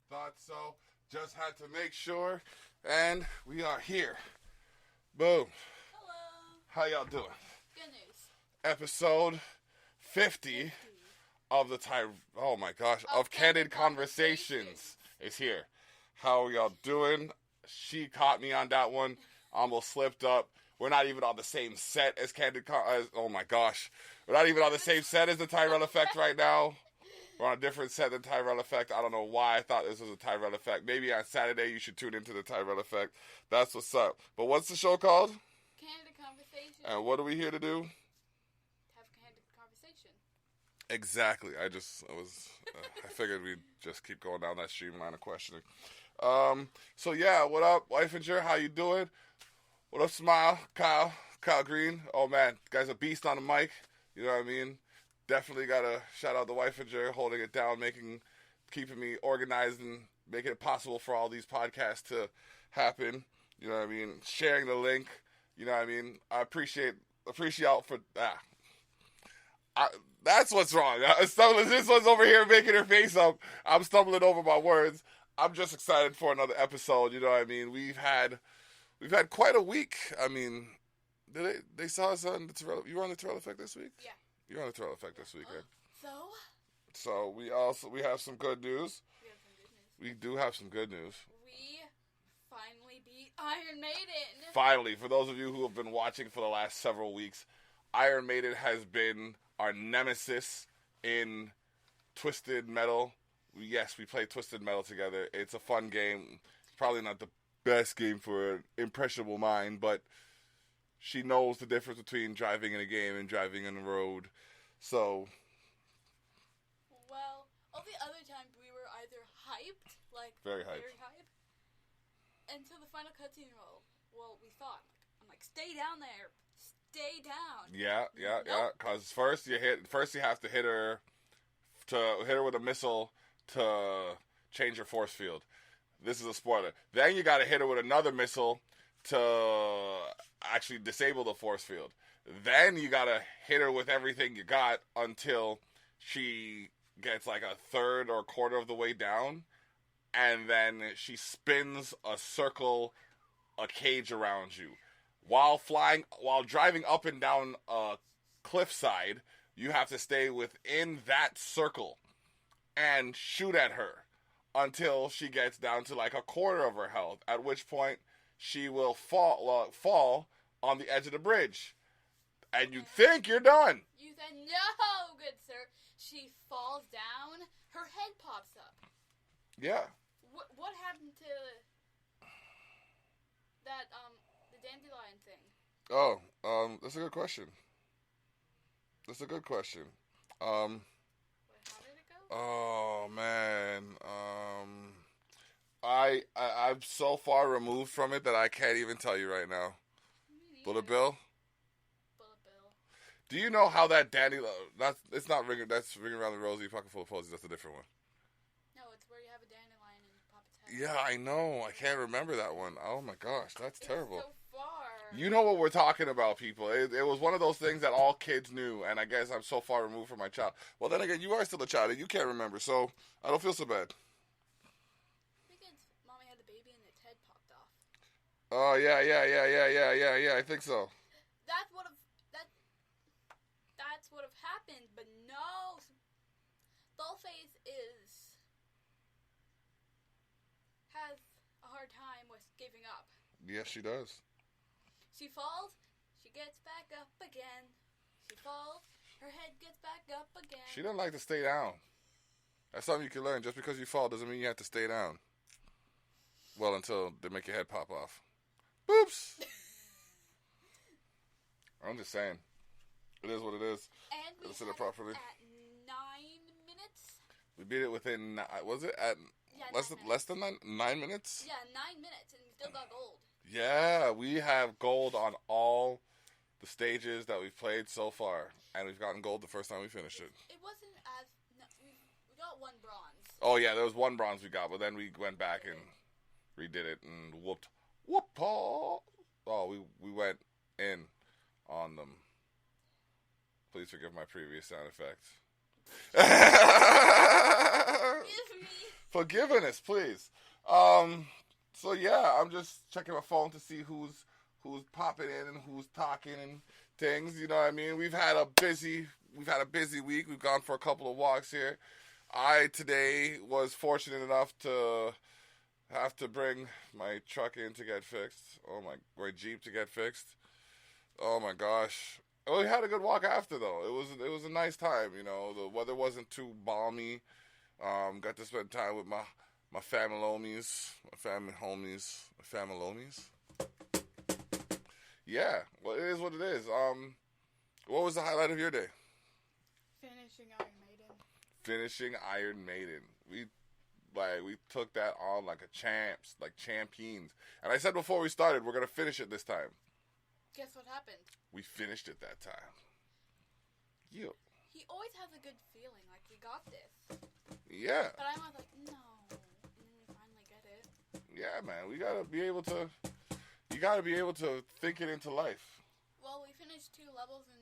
thought so. Just had to make sure. And we are here. Boom. Hello. How y'all doing? Good news. Episode 50 of the of Candid Conversations is here. How are y'all doing? She caught me on that one. Almost slipped up. We're not even on the same set as oh my gosh. We're not even on the same set as the Tyrell Effect right now. We're on a different set than Tyrell Effect. I don't know why I thought this was a Tyrell Effect. Maybe on Saturday you should tune into the Tyrell Effect. That's what's up. But what's the show called? Candid Conversation. And what are we here to do? Have candid conversation. Exactly. I figured we'd just keep going down that streamline of questioning. So yeah, what up, Wifenger? How you doing? What up, Smile? Kyle Green. Oh man, guy's a beast on the mic. You know what I mean? Definitely gotta shout out the Wifenger, holding it down, keeping me organized and making it possible for all these podcasts to happen. You know what I mean? Sharing the link. You know what I mean? I appreciate for that. That's what's wrong. This one's over here making her face up. I'm stumbling over my words. I'm just excited for another episode. You know what I mean? We've had quite a week. I mean, they saw us on the Tyrell. You were on the Tyrell Effect this week? Yeah. You were on the Tyrell Effect this weekend. So we have some good news. We do have some good news. We finally beat Iron Maiden. Finally, for those of you who have been watching for the last several weeks, Iron Maiden has been our nemesis in Twisted Metal. Yes, we play Twisted Metal together. It's a fun game. It's probably not the best game for an impressionable mind, but she knows the difference between driving in a game and driving in the road. So, well, all the other times we were either hyped, very hyped, until the final cutscene roll. Well, we thought, I'm like, stay down there, stay down. Yeah. Because first you have to hit her with a missile to change her force field. This is a spoiler. Then you got to hit her with another missile to actually disable the force field. Then you got to hit her with everything you got until she gets like a third or quarter of the way down. And then she spins a circle, a cage around you. While driving up and down a cliffside, you have to stay within that circle and shoot at her until she gets down to like a quarter of her health, at which point she will fall on the edge of the bridge. And you think you're done. You said, no, good sir. She falls down, her head pops up. Yeah. What happened to that, the dandelion thing? Oh, that's a good question. How did it go? Oh, man. I'm so far removed from it that I can't even tell you right now. Bullet Bill? Do you know how that dandelion... That's ringing around the rosy, pocket full of posies. That's a different one. No, it's where you have a dandelion and you pop its head. Yeah, I know. I can't remember that one. Oh, my gosh. That's terrible. So far. You know what we're talking about, people. It was one of those things that all kids knew, and I guess I'm so far removed from my child. Well, then again, you are still a child, and you can't remember, so I don't feel so bad. Because Mommy had the baby and its head popped off. Oh, yeah, I think so. That's what have happened, but no. Dollface has a hard time with giving up. Yes, she does. She falls, she gets back up again. She falls, her head gets back up again. She doesn't like to stay down. That's something you can learn. Just because you fall doesn't mean you have to stay down. Well, until they make your head pop off. Boops! I'm just saying. It is what it is. And we said it properly. At 9 minutes. We beat it within, was it at less than 9 minutes? Yeah, 9 minutes, and we still got gold. Yeah, we have gold on all the stages that we've played so far. And we've gotten gold the first time we finished it. It wasn't as... No, we got 1 bronze. Oh, yeah, there was 1 bronze we got, but then we went back and redid it and whooped. Oh, we went in on them. Please forgive my previous sound effects. Forgiveness, please. So yeah, I'm just checking my phone to see who's popping in and who's talking and things. You know what I mean? We've had a busy week. We've gone for a couple of walks here. I today was fortunate enough to have to bring my truck in to get fixed. My Jeep to get fixed. Oh my gosh. Well, we had a good walk after though. It was a nice time. You know, the weather wasn't too balmy. Got to spend time with my family homies. Yeah, well, it is what it is. What was the highlight of your day? Finishing Iron Maiden. We took that on like champions. And I said before we started, we're gonna finish it this time. Guess what happened? We finished it that time. Yeah. He always has a good feeling, like we got this. Yeah. But I was like, no. And then we finally get it. Yeah, man. You gotta be able to think it into life. Well, we finished 2 levels in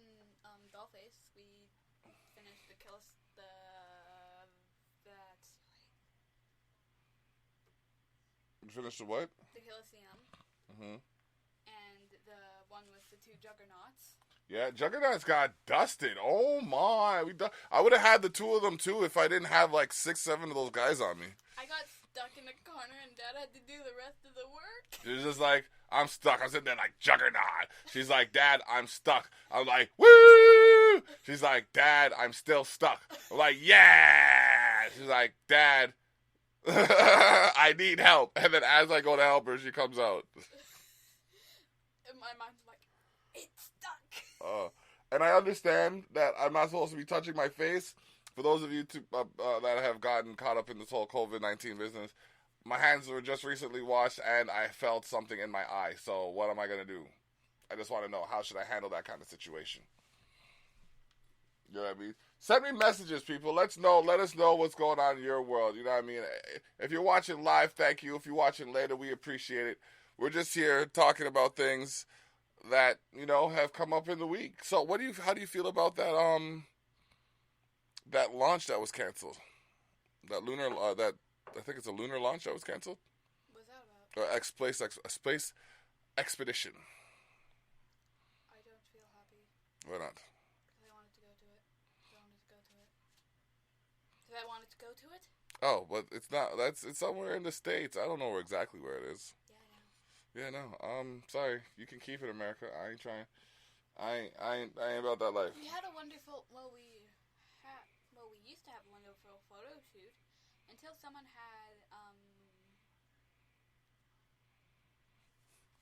Dollface. We finished You finished the what? The Colosseum. Mm-hmm. And the one with the 2 juggernauts. Yeah, Juggernauts got dusted. Oh my! I would have had the 2 of them too if I didn't have like 6, 7 of those guys on me. I got stuck in a corner and Dad had to do the rest of the work. She was just like, I'm stuck. I'm sitting there like, Juggernaut. She's like, Dad, I'm stuck. I'm like, woo! She's like, Dad, I'm still stuck. I'm like, yeah! She's like, Dad, I need help. And then as I go to help her, she comes out. And my mind's like, it's stuck. And I understand that I'm not supposed to be touching my face. For those of you that have gotten caught up in this whole COVID-19 business, my hands were just recently washed and I felt something in my eye. So what am I going to do? I just want to know, how should I handle that kind of situation? You know what I mean? Send me messages, people. Let us know what's going on in your world. You know what I mean? If you're watching live, thank you. If you're watching later, we appreciate it. We're just here talking about things that, you know, have come up in the week. So how do you feel about that that launch that was canceled? That lunar I think it's a lunar launch that was canceled? What's that about? A space expedition. I don't feel happy. Why not? Because I wanted to go to it. Because I wanted to go to it? Oh, but it's not. It's somewhere in the States. I don't know exactly where it is. Yeah, I know. Yeah, no. Sorry. You can keep it, America. I ain't trying. I ain't about that life. We had a wonderful. We used to have a wonderful photo shoot until someone had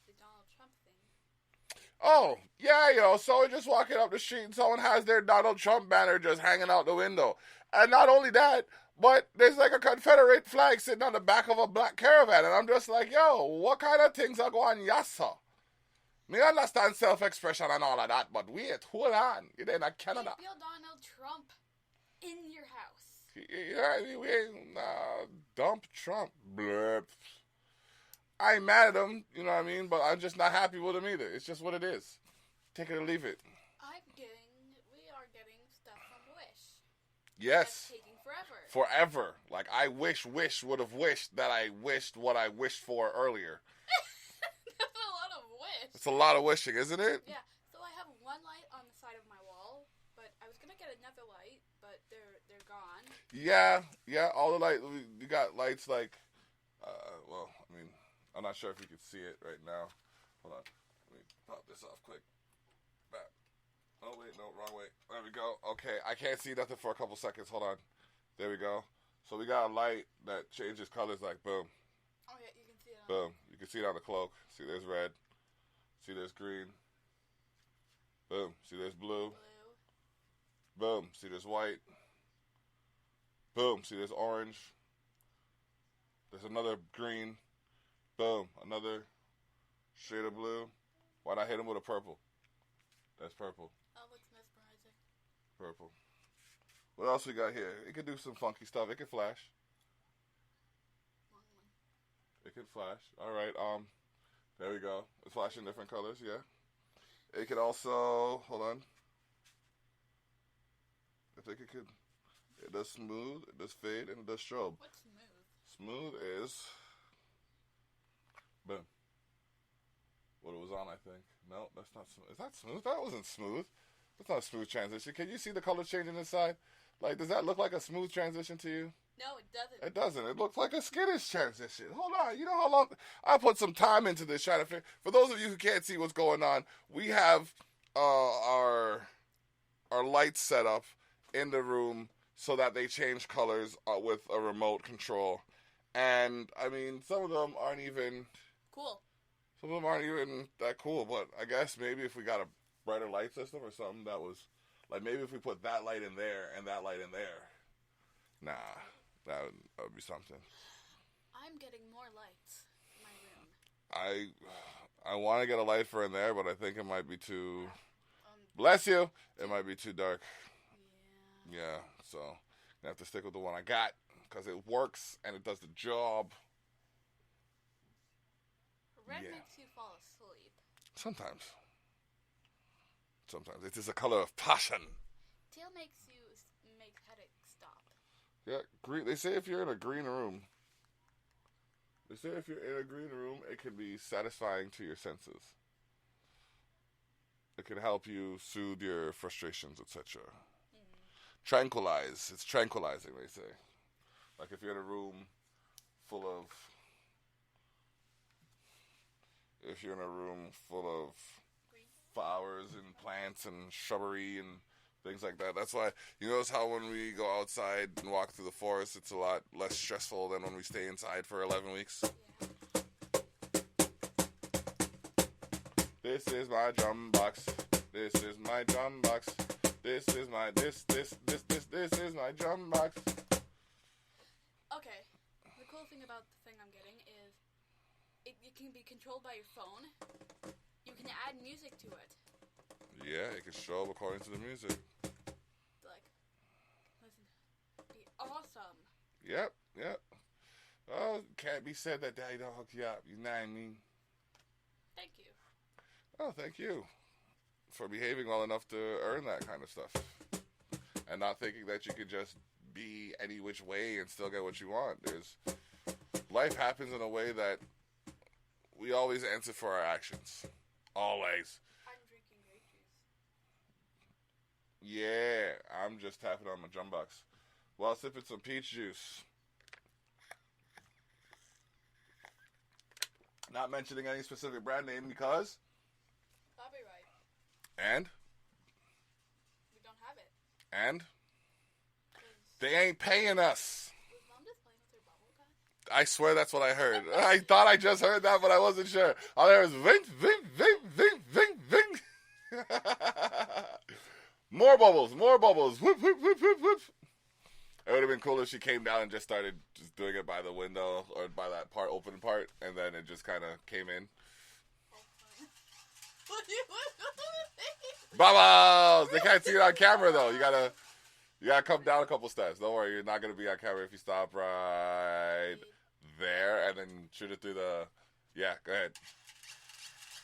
the Donald Trump thing. Oh, yeah, so we're just walking up the street and someone has their Donald Trump banner just hanging out the window. And not only that, but there's like a Confederate flag sitting on the back of a black caravan. And I'm just like, yo, what kind of things are going yassa? Me understand self-expression and all of that, but wait, hold on. You're in Canada. You feel Donald Trump in your house. Yeah, we ain't, dump Trump. Blurp. I ain't mad at him, you know what I mean? But I'm just not happy with him either. It's just what it is. Take it or leave it. We are getting stuff from Wish. Yes. That's taking forever. Forever. Like, I wish would have wished that I wished what I wished for earlier. That's a lot of wish. It's a lot of wishing, isn't it? Yeah. So I have one light on the side of my wall, but I was going to get another light, but they're gone. Yeah. All the light, you got lights like, I'm not sure if you can see it right now. Hold on. Let me pop this off quick. Back. Oh, wait, no, wrong way. There we go. Okay, I can't see nothing for a couple seconds. Hold on. There we go. So we got a light that changes colors like boom. Oh, yeah, you can see it. Boom. You can see it on the cloak. See, there's red. See, there's green. Boom. See, there's blue. Boom. See, there's white. Boom. See, there's orange. There's another green. Boom. Another shade of blue. Why not hit him with a purple? That's purple. Oh, looks mesmerizing. Purple. What else we got here? It could do some funky stuff. It could flash. It could flash. All right. There we go. It's flashing different colors. Yeah. It could also, hold on. I think it does smooth, it does fade, and it does strobe. What's smooth? Smooth is. Boom. What it was on, I think. No, that's not smooth. Is that smooth? That wasn't smooth. That's not a smooth transition. Can you see the color changing inside? Like, does that look like a smooth transition to you? No, it doesn't. It doesn't. It looks like a skittish transition. Hold on. You know how long I put some time into this trying to figure. For those of you who can't see what's going on, we have our lights set up in the room so that they change colors with a remote control. And I mean, some of them aren't even cool. Some of them aren't even that cool. But I guess maybe if we got a brighter light system or something that was like, maybe if we put that light in there and that light in there. Nah. That would be something. I'm getting more lights in my room. I want to get a light for in there, but I think it might be too... bless you! It might be too dark. Yeah, so I have to stick with the one I got, because it works and it does the job. Red makes you fall asleep. Sometimes. It is a color of passion. Teal makes you make headache stop. Yeah, green. They say if you're in a green room, it can be satisfying to your senses. It can help you soothe your frustrations, etc. Tranquilize. It's tranquilizing, they say. Like if you're in a room full of flowers and plants and shrubbery and things like that. That's why you notice how when we go outside and walk through the forest, it's a lot less stressful than when we stay inside for 11 weeks. This is my drum box. This is my drum box. This is my this is my drum box. Okay. The cool thing about the thing I'm getting is it can be controlled by your phone. You can add music to it. Yeah, it can show up according to the music. Like, listen, be awesome. Yep. Oh, can't be said that Daddy don't hook you up. You know what I mean? Thank you. Oh, thank you for behaving well enough to earn that kind of stuff. And not thinking that you could just be any which way and still get what you want. Life happens in a way that we always answer for our actions. Always. I'm drinking grape juice. Yeah, I'm just tapping on my drum box while sipping some peach juice. Not mentioning any specific brand name because... copyright. And? We don't have it. And? They ain't paying us. Was Mom just playing with her bubble gun? I swear that's what I heard. I thought I just heard that, but I wasn't sure. All there was ving, ving, ving, ving, ving, ving. More bubbles. Whoop, whoop, whoop, whoop, whoop. It would have been cool if she came down and just started just doing it by the window or by that open part, and then it just kind of came in. Bubbles! They can't see it on camera though. You gotta come down a couple steps. Don't worry, you're not gonna be on camera if you stop right there and then shoot it through the. Yeah, go ahead.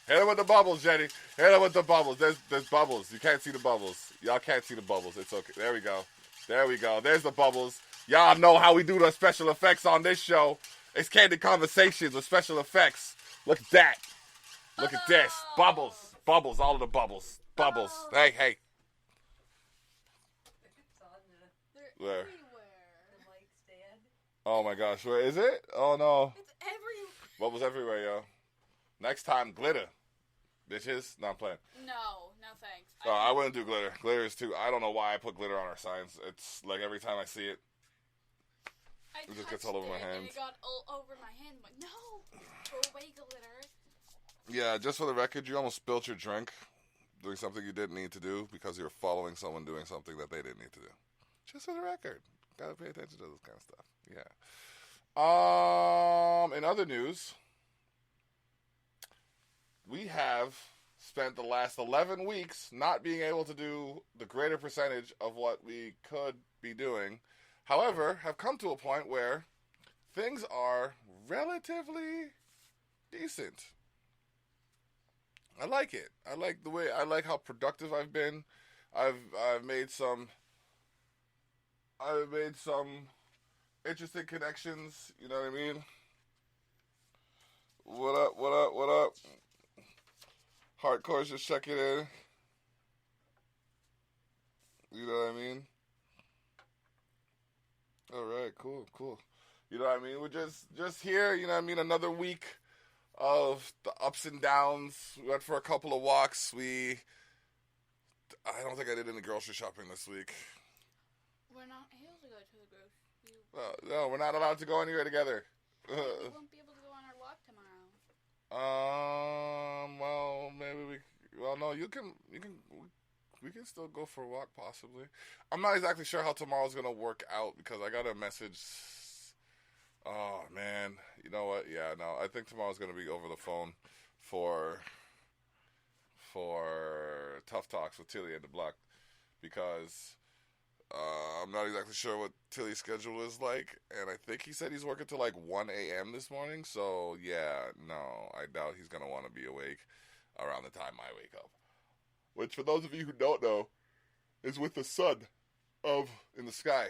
Hit it with the bubbles, Jenny. Hit it with the bubbles. There's bubbles. You can't see the bubbles. Y'all can't see the bubbles. It's okay. There we go. There's the bubbles. Y'all know how we do the special effects on this show. It's Candid Conversations with special effects. Look at that. Look at this. Bubbles. All of the bubbles. Bubbles. Hey. It's on They're Where? everywhere. the mic stand. Oh my gosh, where is it? Oh no. It's everywhere. Bubbles everywhere, yo. Next time, glitter. Bitches. No, I'm playing. No thanks. No, I wouldn't do glitter. Glitter is too. I don't know why I put glitter on our signs. It's like every time I see it, I it just gets touched all over my it, and hands. it got all over my hand. I'm like, no, throw away glitter. Yeah, just for the record, you almost spilt your drink doing something you didn't need to do because you were following someone doing something that they didn't need to do. Just for the record. Gotta pay attention to this kind of stuff. Yeah. In other news, we have spent the last 11 weeks not being able to do the greater percentage of what we could be doing. However, have come to a point where things are relatively decent. I like it. I like how productive I've been. I've made some interesting connections. You know what I mean? What up? What up? What up? Hardcore's just checking in. You know what I mean? All right, cool. You know what I mean? We're just here, you know what I mean? Another week of the ups and downs. We went for a couple of walks. I don't think I did any grocery shopping this week. We're not able to go to the grocery. No, we're not allowed to go anywhere together. We won't be able to go on our walk tomorrow. Well, maybe no, we can still go for a walk, possibly. I'm not exactly sure how tomorrow's going to work out because I got a message. Oh, man. You know what? Yeah, no, I think tomorrow's going to be over the phone for Tough Talks with Tilly and Dablock because I'm not exactly sure what Tilly's schedule is like, and I think he said he's working till like 1 a.m. this morning, so yeah, no, I doubt he's going to want to be awake around the time I wake up. Which, for those of you who don't know, is with the sun in the sky.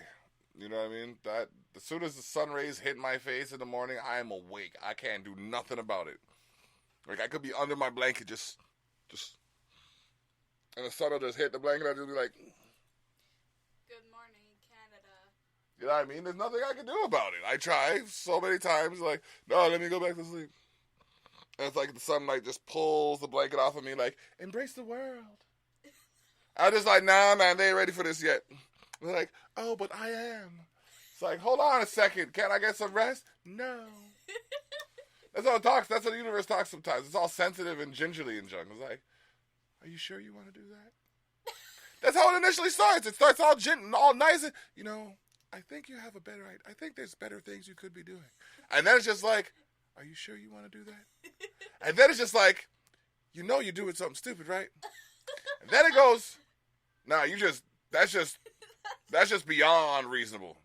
You know what I mean? That as soon as the sun rays hit my face in the morning, I am awake. I can't do nothing about it. Like, I could be under my blanket just, and the sun will just hit the blanket, I'll just be like, good morning, Canada. you know what I mean? There's nothing I can do about it. I try so many times, like, no, let me go back to sleep. And it's like the sunlight just pulls the blanket off of me, like, embrace the world. I'm just like, nah, man, they ain't ready for this yet. They're like, oh, but I am. It's like, hold on a second. Can't I get some rest? No. That's how it talks. That's how the universe talks sometimes. It's all sensitive and gingerly and junk. It's like, are you sure you want to do that? That's how it initially starts. It starts all all nice. And, I think you have a better idea. I think there's better things you could be doing. And then it's just like, are you sure you want to do that? And then it's just like, you're doing something stupid, right? And then it goes, nah, that's just beyond reasonable.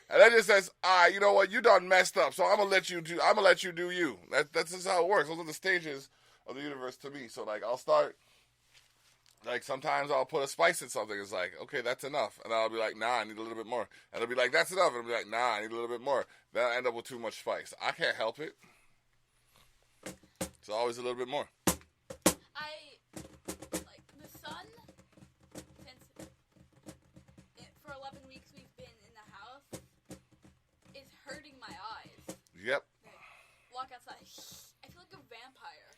And then it says, you know what, you done messed up, so I'm gonna let you do you. That's just how it works. Those are the stages of the universe to me. So like I'll start, like sometimes I'll put a spice in something. It's like, okay, that's enough. And I'll be like, nah, I need a little bit more. And I'll be like, that's enough. And I'll be like, nah, I need a little bit more. Then I end up with too much spice. I can't help it. It's always a little bit more. Like the sun, since for 11 weeks we've been in the house, is hurting my eyes. Yep. Walk outside. I feel like a vampire.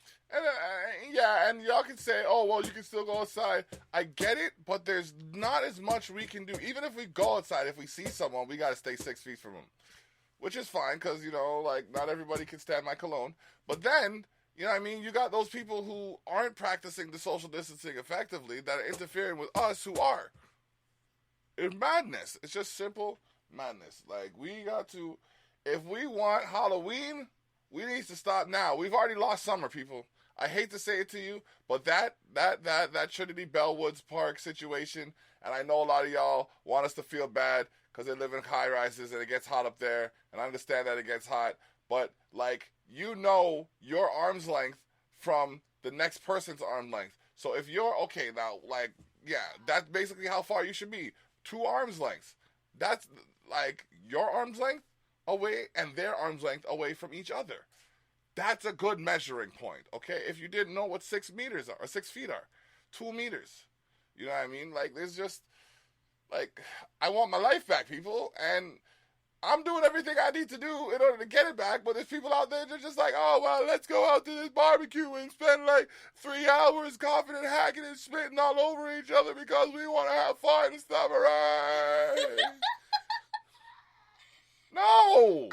And y'all can say, oh, well, you can still go outside. I get it, but there's not as much we can do. Even if we go outside, if we see someone, we got to stay 6 feet from them. Which is fine, because, not everybody can stand my cologne. But then, you know what I mean? You got those people who aren't practicing the social distancing effectively that are interfering with us who are. It's madness. It's just simple madness. Like, we got to, if we want Halloween, we need to stop now. We've already lost summer, people. I hate to say it to you, but that Trinity Bellwoods Park situation, and I know a lot of y'all want us to feel bad because they live in high rises and it gets hot up there, and I understand that it gets hot, but like, your arm's length from the next person's arm length. So if you're, okay, now, like, yeah, that's basically how far you should be. 2 arms lengths. That's like your arm's length away and their arm's length away from each other. That's a good measuring point, okay? If you didn't know what 6 meters are, or 6 feet are, 2 meters. You know what I mean? Like, there's just, like, I want my life back, people, and I'm doing everything I need to do in order to get it back, but there's people out there that are just like, oh, well, let's go out to this barbecue and spend, like, 3 hours coughing and hacking and spitting all over each other because we want to have fun and stuff, all right? No!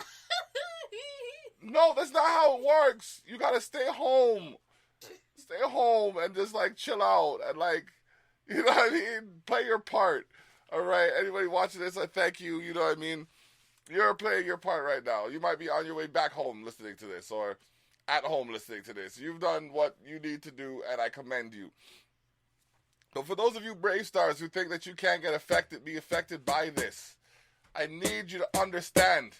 No, that's not how it works. You gotta stay home. Stay home and just, like, chill out and, like, you know what I mean? Play your part. All right? Anybody watching this, I thank you. You know what I mean? You're playing your part right now. You might be on your way back home listening to this or at home listening to this. You've done what you need to do, and I commend you. But for those of you brave stars who think that you can't be affected by this, I need you to understand.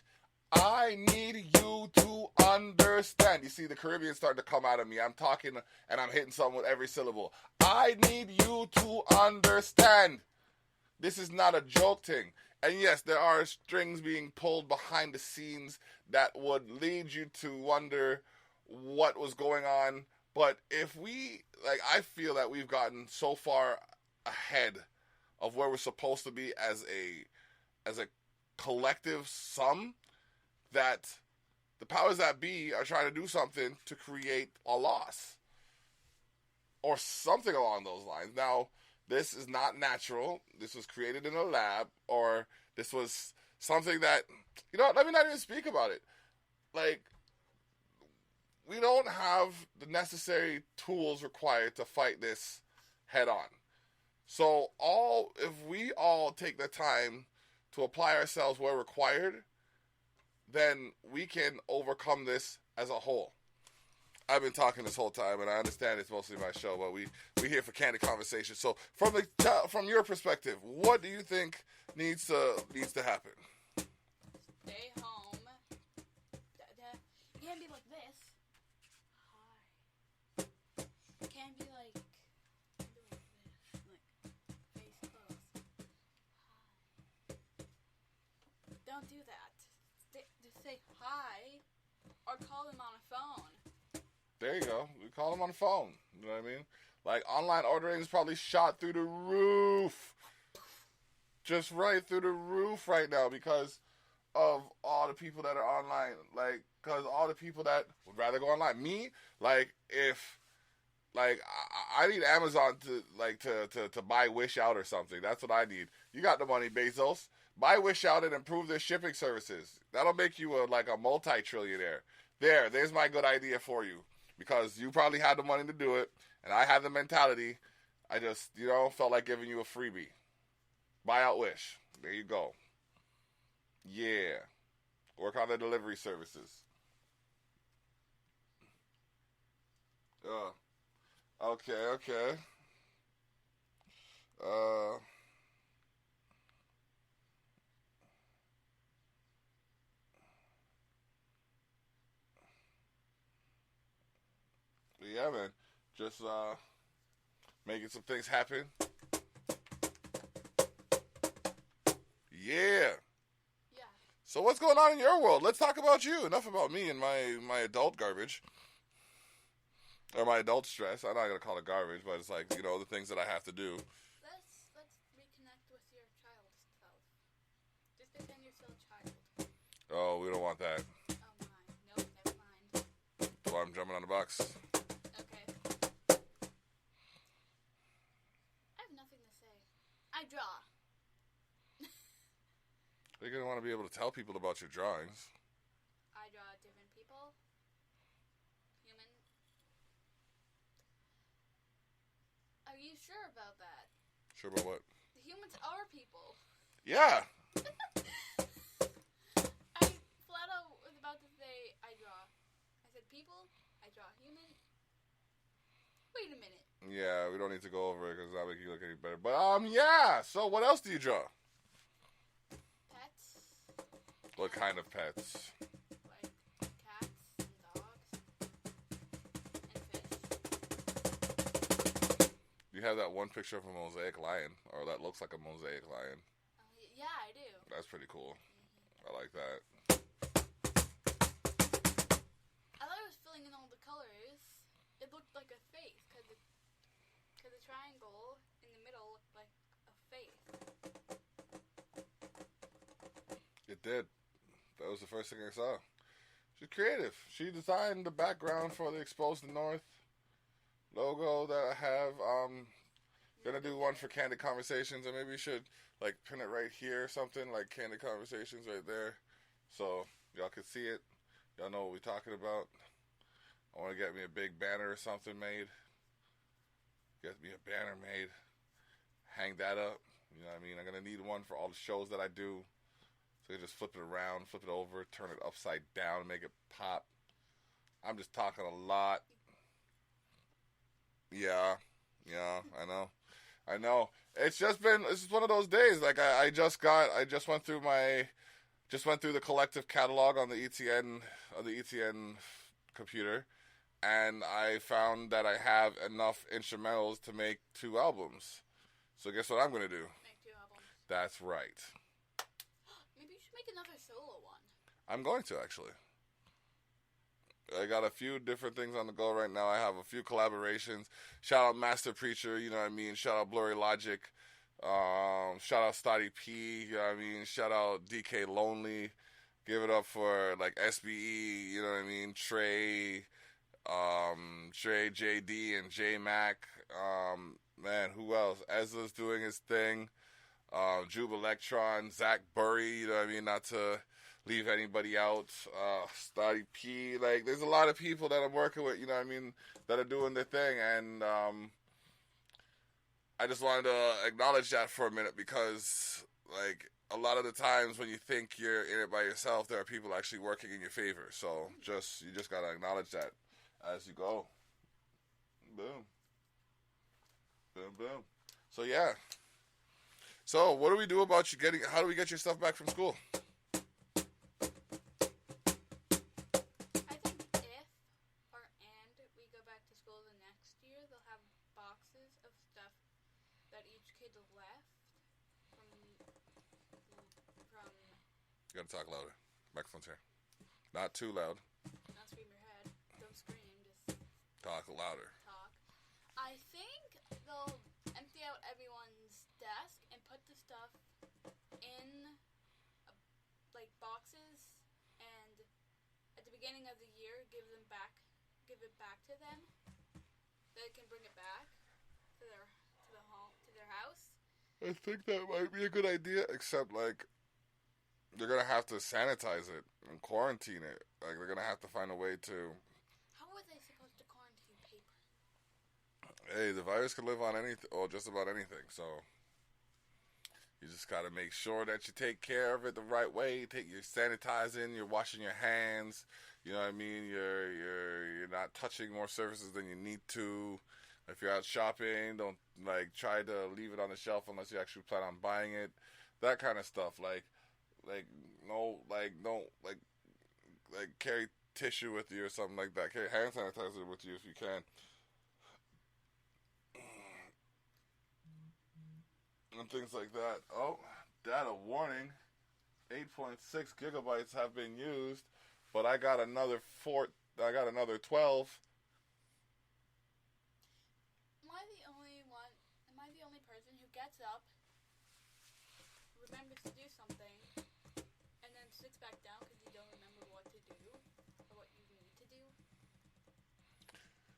I need you to understand. You see, the Caribbean starting to come out of me. I'm talking and I'm hitting something with every syllable. I need you to understand. This is not a joke thing. And yes, there are strings being pulled behind the scenes that would lead you to wonder what was going on. But if we, like, I feel that we've gotten so far ahead of where we're supposed to be as a collective sum that the powers that be are trying to do something to create a loss or something along those lines. Now, this is not natural. This was created in a lab, or this was something that, you know, let me not even speak about it. Like, we don't have the necessary tools required to fight this head on. So if we all take the time to apply ourselves where required, then we can overcome this as a whole. I've been talking this whole time, and I understand it's mostly my show, but we're here for candid conversation. So from your perspective, what do you think needs to happen? Stay home. You can't be like this. Hi. You can't be like this. Like, face closed. Hi. Don't do that. Just say hi, or call them on a phone. There you go. We call them on the phone. You know what I mean? Like, online ordering is probably shot through the roof. Just right through the roof right now because of all the people that are online. Like, because all the people that would rather go online. Me, like, if, like, I need Amazon to buy Wish out or something. That's what I need. You got the money, Bezos. Buy Wish out and improve their shipping services. That'll make you a multi-trillionaire. There's my good idea for you. Because you probably had the money to do it, and I had the mentality. I just, felt like giving you a freebie. Buy out Wish. There you go. Yeah. Work on the delivery services. Okay. Yeah, man. Just making some things happen. Yeah. So what's going on in your world? Let's talk about you. Enough about me and my adult garbage. Or my adult stress. I'm not going to call it garbage, but it's like, the things that I have to do. Let's reconnect with your child self. Just pretend you're still a child. Oh, we don't want that. Oh, my. Nope, never mind. So I'm jumping on the box. I draw. You're going to want to be able to tell people about your drawings. I draw different people. Human. Are you sure about that? Sure about what? The humans are people. Yeah. I flat out was about to say I draw. I said people. I draw human. Wait a minute. Yeah, we don't need to go over it because that'll make you look any better. But, yeah. So, what else do you draw? Pets. What kind of pets? Like cats and dogs and fish. You have that one picture of a mosaic lion, or that looks like a mosaic lion. Yeah, I do. That's pretty cool. I like that. I thought I was filling in all the colors. It looked like a face because the triangle in the middle looked like a face. It did. That was the first thing I saw. She's creative. She designed the background for the Exposed the North logo that I have. Gonna do one for Candid Conversations, and maybe you should pin it right here or something, like Candid Conversations right there, so y'all can see it. Y'all know what we're talking about. I want to get me a big banner or something made. Get me a banner made. Hang that up. You know what I mean? I'm going to need one for all the shows that I do. So you just flip it around, flip it over, turn it upside down, make it pop. I'm just talking a lot. Yeah, I know. It's just one of those days. Like I just went through the collective catalog on the ETN computer, and I found that I have enough instrumentals to make 2 albums. So guess what I'm gonna do? Make 2 albums. That's right. I'm going to, actually. I got a few different things on the go right now. I have a few collaborations. Shout out Master Preacher, you know what I mean? Shout out Blurry Logic. Shout out Stoddy P, you know what I mean? Shout out DK Lonely. Give it up for, like, SBE, you know what I mean? Trey, JD, and J Mac. Man, who else? Ezra's doing his thing. Jube Electron, Zach Burry, you know what I mean? Not to leave anybody out. Stoddy P, like, there's a lot of people that I'm working with, you know what I mean, that are doing their thing, and I just wanted to acknowledge that for a minute because, like, a lot of the times when you think you're in it by yourself, there are people actually working in your favor, so you just gotta acknowledge that as you go. Boom. Boom, boom. So, yeah. So, what do we do about how do we get your stuff back from school? I think if we go back to school the next year, they'll have boxes of stuff that each kid left from You gotta talk louder. Microphone's here. Not too loud. Don't scream your head. Don't scream. Just talk louder. Talk. I think they'll empty out everyone's desk and put the stuff in boxes, and at the beginning of the year, give it back to them. They can bring it back to their house. I think that might be a good idea, except, like, they're going to have to sanitize it and quarantine it. Like, they're going to have to find a way to... How are they supposed to quarantine paper? Hey, the virus can live on anything, or just about anything, so... You just got to make sure that you take care of it the right way. You're sanitizing, you're washing your hands, you know what I mean? You're not touching more surfaces than you need to. If you're out shopping, don't, like, try to leave it on the shelf unless you actually plan on buying it. That kind of stuff, like carry tissue with you or something like that. Carry hand sanitizer with you if you can. And things like that. Oh, data warning. 8.6 gigabytes have been used, but I got another 12. Am I the only person who gets up, remembers to do something, and then sits back down because you don't remember what to do or what you need to do?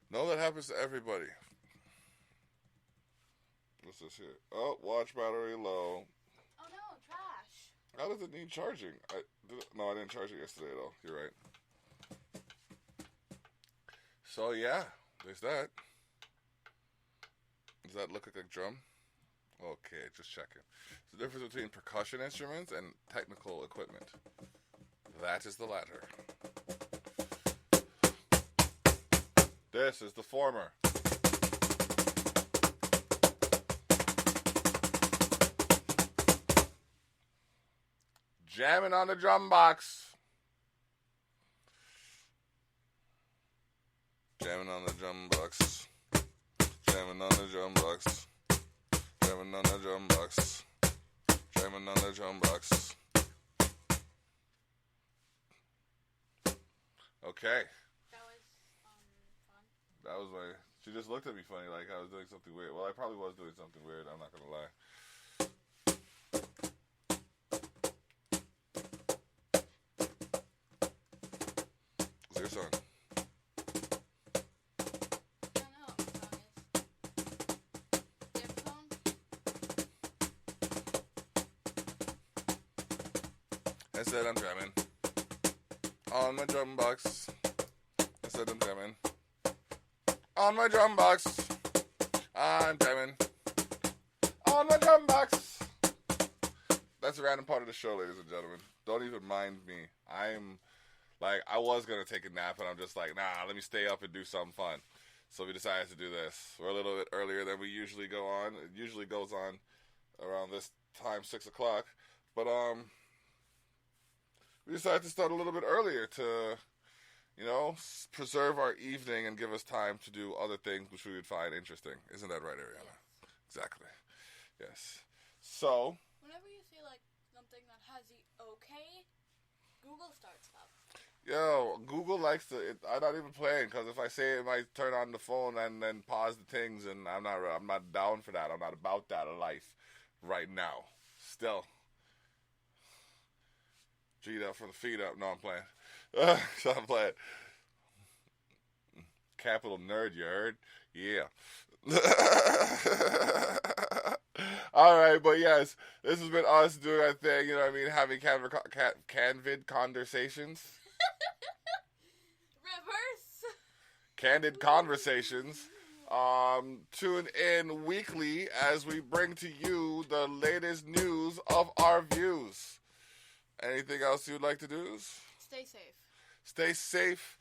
No, that happens to everybody. What's this here? Oh, watch battery low. Oh no, trash. How does it need charging? No, I didn't charge it yesterday though. You're right. So yeah, there's that. Does that look like a drum? Okay, just checking. It's the difference between percussion instruments and technical equipment. That is the latter. This is the former. Jamming on the drum box. Jamming on the drum box. Jamming on the drum box. Jamming on the drum box. Jamming on the drum box. Okay. That was fun. That was like, she just looked at me funny like I was doing something weird. Well, I probably was doing something weird, I'm not gonna lie. What's your song? I don't know what my song is. Do you have a song? I said I'm jamming on my drum box. I said I'm jamming on my drum box. I'm jamming on my drum box. That's a random part of the show, ladies and gentlemen. Don't even mind me. I was going to take a nap, and I'm just like, nah, let me stay up and do something fun. So we decided to do this. We're a little bit earlier than we usually go on. It usually goes on around this time, 6 o'clock. But, we decided to start a little bit earlier to, preserve our evening and give us time to do other things which we would find interesting. Isn't that right, Aryanna? Yes. Exactly. Yes. So. Whenever you see, something that has the okay Google starts up. Yo, Google likes to. I'm not even playing because if I say it might turn on the phone and then pause the things, and I'm not down for that. I'm not about that life right now. Still, G'd up for the feet up. No, I'm playing. So I'm playing. Capital nerd, you heard? Yeah. All right, but yes, this has been us doing our thing. You know what I mean? Having candid conversations. Reverse. Candid conversations. Tune in weekly as we bring to you the latest news of our views. Anything else you'd like to do? Stay safe. Stay safe.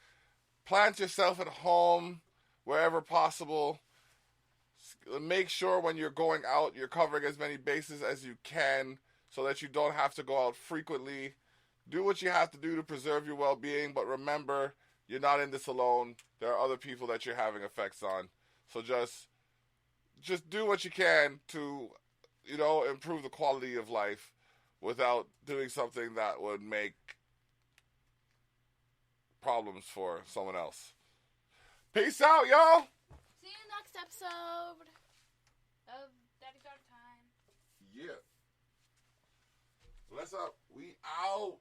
Plant yourself at home wherever possible. Make sure when you're going out, you're covering as many bases as you can so that you don't have to go out frequently. Do what you have to do to preserve your well-being, but remember, you're not in this alone. There are other people that you're having effects on. So just do what you can to, improve the quality of life without doing something that would make problems for someone else. Peace out, y'all! See you next episode of Daddy Daughter Time. Yeah. Bless up. We out.